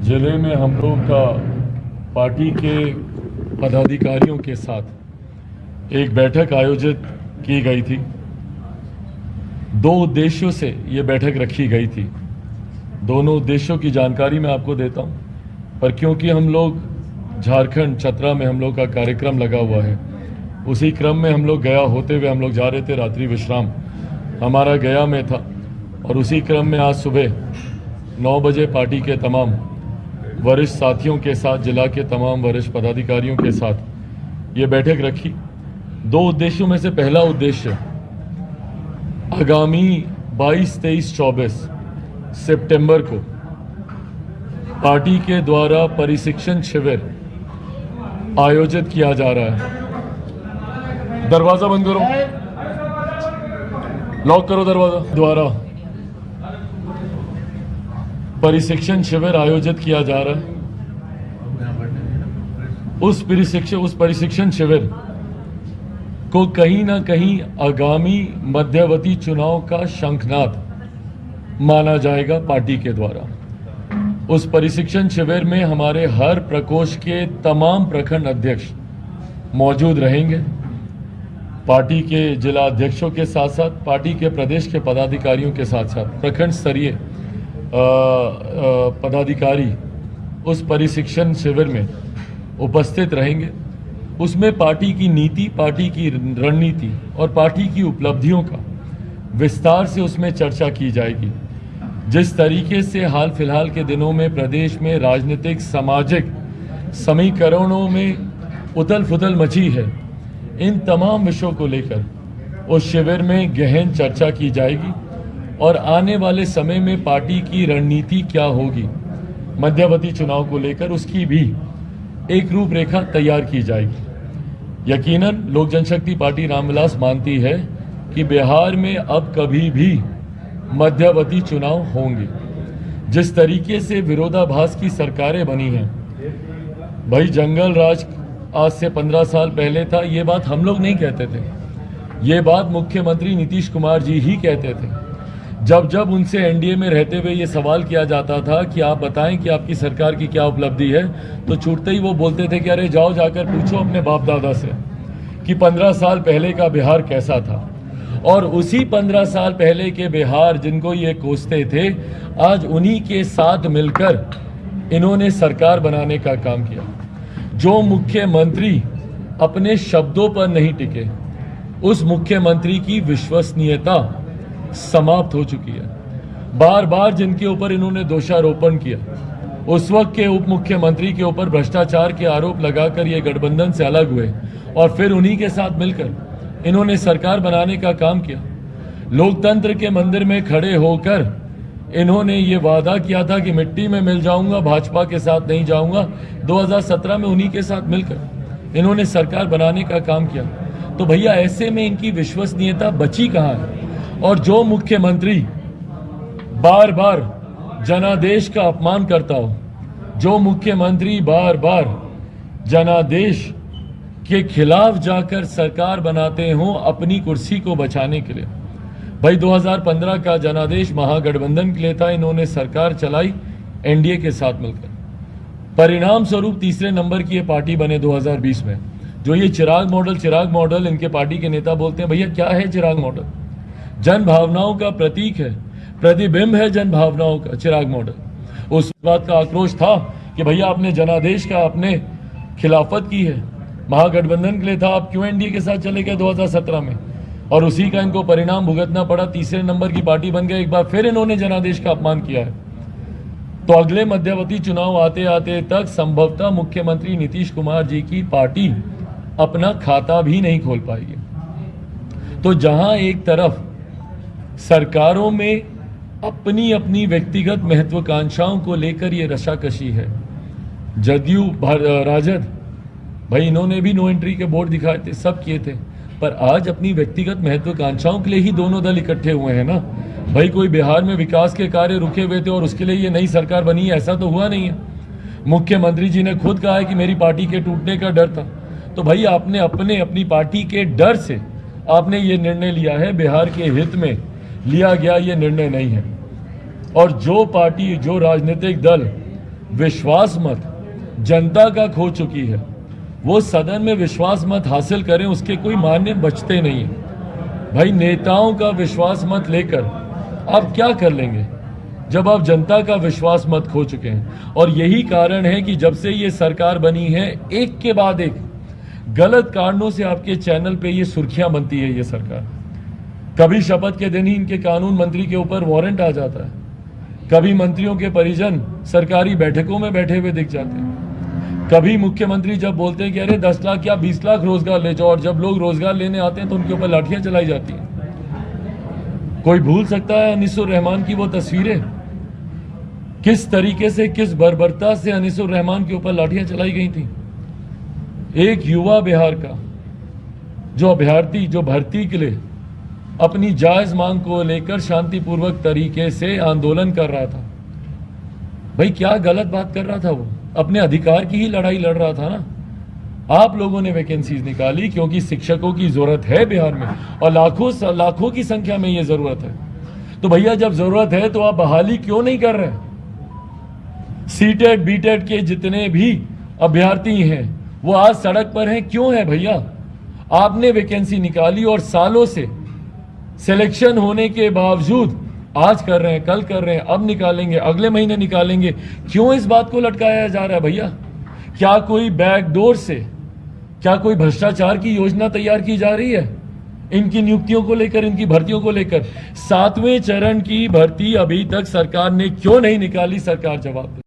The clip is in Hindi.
जिले में हम लोग का पार्टी के पदाधिकारियों के साथ एक बैठक आयोजित की गई थी। दो उद्देश्यों से ये बैठक रखी गई थी। दोनों उद्देश्यों की जानकारी मैं आपको देता हूँ, पर क्योंकि हम लोग झारखंड चतरा में हम लोग का कार्यक्रम लगा हुआ है, उसी क्रम में हम लोग गया होते हुए हम लोग जा रहे थे। रात्रि विश्राम हमारा गया में था और उसी क्रम में आज सुबह 9 बजे पार्टी के तमाम वरिष्ठ साथियों के साथ, जिला के तमाम वरिष्ठ पदाधिकारियों के साथ ये बैठक रखी। दो उद्देश्यों में से पहला उद्देश्य आगामी 22, 23, 24 सितंबर को पार्टी के द्वारा प्रशिक्षण शिविर आयोजित किया जा रहा है। दरवाजा बंद करो, लॉक करो दरवाजा। द्वारा प्रशिक्षण शिविर आयोजित किया जा रहा है। उस प्रशिक्षण शिविर को कहीं ना कहीं आगामी मध्यवर्ती चुनाव का शंखनाद माना जाएगा पार्टी के द्वारा। उस प्रशिक्षण शिविर में हमारे हर प्रकोष्ठ के तमाम प्रखंड अध्यक्ष मौजूद रहेंगे। पार्टी के जिला अध्यक्षों के साथ साथ पार्टी के प्रदेश के पदाधिकारियों के साथ साथ प्रखंड स्तरीय पदाधिकारी उस प्रशिक्षण शिविर में उपस्थित रहेंगे। उसमें पार्टी की नीति, पार्टी की रणनीति और पार्टी की उपलब्धियों का विस्तार से उसमें चर्चा की जाएगी। जिस तरीके से हाल फिलहाल के दिनों में प्रदेश में राजनीतिक सामाजिक समीकरणों में उथल पुथल मची है, इन तमाम विषयों को लेकर उस शिविर में गहन चर्चा की जाएगी और आने वाले समय में पार्टी की रणनीति क्या होगी मध्यवर्ती चुनाव को लेकर, उसकी भी एक रूपरेखा तैयार की जाएगी। यकीनन लोक जनशक्ति पार्टी रामविलास मानती है कि बिहार में अब कभी भी मध्यवर्ती चुनाव होंगे। जिस तरीके से विरोधाभास की सरकारें बनी हैं, भाई जंगल राज आज से 15 साल पहले था, ये बात हम लोग नहीं कहते थे, ये बात मुख्यमंत्री नीतीश कुमार जी ही कहते थे। जब उनसे एनडीए में रहते हुए ये सवाल किया जाता था कि आप बताएं कि आपकी सरकार की क्या उपलब्धि है, तो छूटते ही वो बोलते थे कि अरे जाओ जाकर पूछो अपने बाप दादा से कि 15 साल पहले का बिहार कैसा था। और उसी 15 साल पहले के बिहार जिनको ये कोसते थे, आज उन्हीं के साथ मिलकर इन्होंने सरकार बनाने का काम किया। जो मुख्यमंत्री अपने शब्दों पर नहीं टिके, उस मुख्यमंत्री की विश्वसनीयता समाप्त हो चुकी है। बार बार जिनके ऊपर इन्होंने दोषारोपण किया, उस वक्त के उप मुख्यमंत्री के ऊपर भ्रष्टाचार के आरोप लगाकर ये गठबंधन से अलग हुए और फिर उन्हीं के साथ मिलकर इन्होंने सरकार बनाने का काम किया। लोकतंत्र के मंदिर में खड़े होकर इन्होंने ये वादा किया था कि मिट्टी में मिल जाऊंगा, भाजपा के साथ नहीं जाऊंगा। 2017 में उन्हीं के साथ मिलकर इन्होंने सरकार बनाने का काम किया। तो भैया ऐसे में इनकी विश्वसनीयता बची कहाँ है? और जो मुख्यमंत्री बार बार जनादेश का अपमान करता हो, जो मुख्यमंत्री बार बार जनादेश के खिलाफ जाकर सरकार बनाते हों अपनी कुर्सी को बचाने के लिए। भाई 2015 का जनादेश महागठबंधन के लिए था, इन्होंने सरकार चलाई एनडीए के साथ मिलकर। परिणाम स्वरूप तीसरे नंबर की ये पार्टी बने 2020 में। जो ये चिराग मॉडल इनके पार्टी के नेता बोलते हैं, भैया क्या है चिराग मॉडल? जन भावनाओं का प्रतीक है, प्रतिबिंब है जन भावनाओं का चिराग मॉडल। उस बात का आक्रोश था कि भैया आपने जनादेश का आपने खिलाफत की है, महागठबंधन के लिए था, आप क्यों एनडीए के साथ चले गए 2017 में? और उसी का इनको परिणाम भुगतना पड़ा, तीसरे नंबर की पार्टी बन गए। एक बार फिर इन्होंने जनादेश का अपमान किया है। तो अगले मध्यवर्ती चुनाव आते आते तक संभवतः मुख्यमंत्री नीतीश कुमार जी की पार्टी अपना खाता भी नहीं खोल पाएगी। तो जहां एक तरफ सरकारों में अपनी अपनी व्यक्तिगत महत्वाकांक्षाओं को लेकर ये रशाकशी है, जदयू राजद, भाई इन्होंने भी नो एंट्री के बोर्ड दिखाए थे, सब किए थे, पर आज अपनी व्यक्तिगत महत्वाकांक्षाओं के लिए ही दोनों दल इकट्ठे हुए हैं ना। भाई कोई बिहार में विकास के कार्य रुके हुए थे और उसके लिए ये नई सरकार बनी है, ऐसा तो हुआ नहीं है। मुख्यमंत्री जी ने खुद कहा है कि मेरी पार्टी के टूटने का डर था। तो भाई आपने अपनी पार्टी के डर से आपने ये निर्णय लिया है, बिहार के हित में लिया गया ये निर्णय नहीं है। और जो पार्टी, जो राजनीतिक दल विश्वास मत जनता का खो चुकी है। वो सदन में विश्वास मत हासिल करें, उसके कोई मान्य बचते नहीं है। भाई नेताओं का विश्वास मत लेकर आप क्या कर लेंगे जब आप जनता का विश्वास मत खो चुके हैं। और यही कारण है कि जब से ये सरकार बनी है, एक के बाद एक गलत कारणों से आपके चैनल पे ये सुर्खियां बनती है। ये सरकार कभी शपथ के दिन ही इनके कानून मंत्री के ऊपर वारंट आ जाता है, कभी मंत्रियों के परिजन सरकारी बैठकों में बैठे हुए दिख जाते हैं, कभी मुख्यमंत्री जब बोलते हैं कि अरे 10 लाख या 20 लाख रोजगार ले जाओ, और जब लोग रोजगार लेने आते हैं तो उनके ऊपर लाठियां चलाई जाती हैं। कोई भूल सकता है अनीसुर रहमान की वो तस्वीरें? किस तरीके से, किस बर्बरता से अनीसुर रहमान के ऊपर लाठियां चलाई गई थी। एक युवा बिहार का जो अभ्यर्थी, जो भर्ती के लिए अपनी जायज मांग को लेकर शांतिपूर्वक तरीके से आंदोलन कर रहा था। भाई क्या गलत बात कर रहा था? वो अपने अधिकार की ही लड़ाई लड़ रहा था ना। आप लोगों ने वैकेंसीज निकाली क्योंकि शिक्षकों की जरूरत है बिहार में, और लाखों की संख्या में ये जरूरत है। तो भैया जब जरूरत है तो आप बहाली क्यों नहीं कर रहे? सीटेट बीटेट के जितने भी अभ्यर्थी हैं वो आज सड़क पर हैं, क्यों है भैया? आपने वैकेंसी निकाली और सालों से सिलेक्शन होने के बावजूद आज कर रहे हैं, कल कर रहे हैं, अब निकालेंगे, अगले महीने निकालेंगे। क्यों इस बात को लटकाया जा रहा है भैया? क्या कोई बैकडोर से, क्या कोई भ्रष्टाचार की योजना तैयार की जा रही है इनकी नियुक्तियों को लेकर, इनकी भर्तियों को लेकर? 7वें चरण की भर्ती अभी तक सरकार ने क्यों नहीं निकाली? सरकार जवाब दे।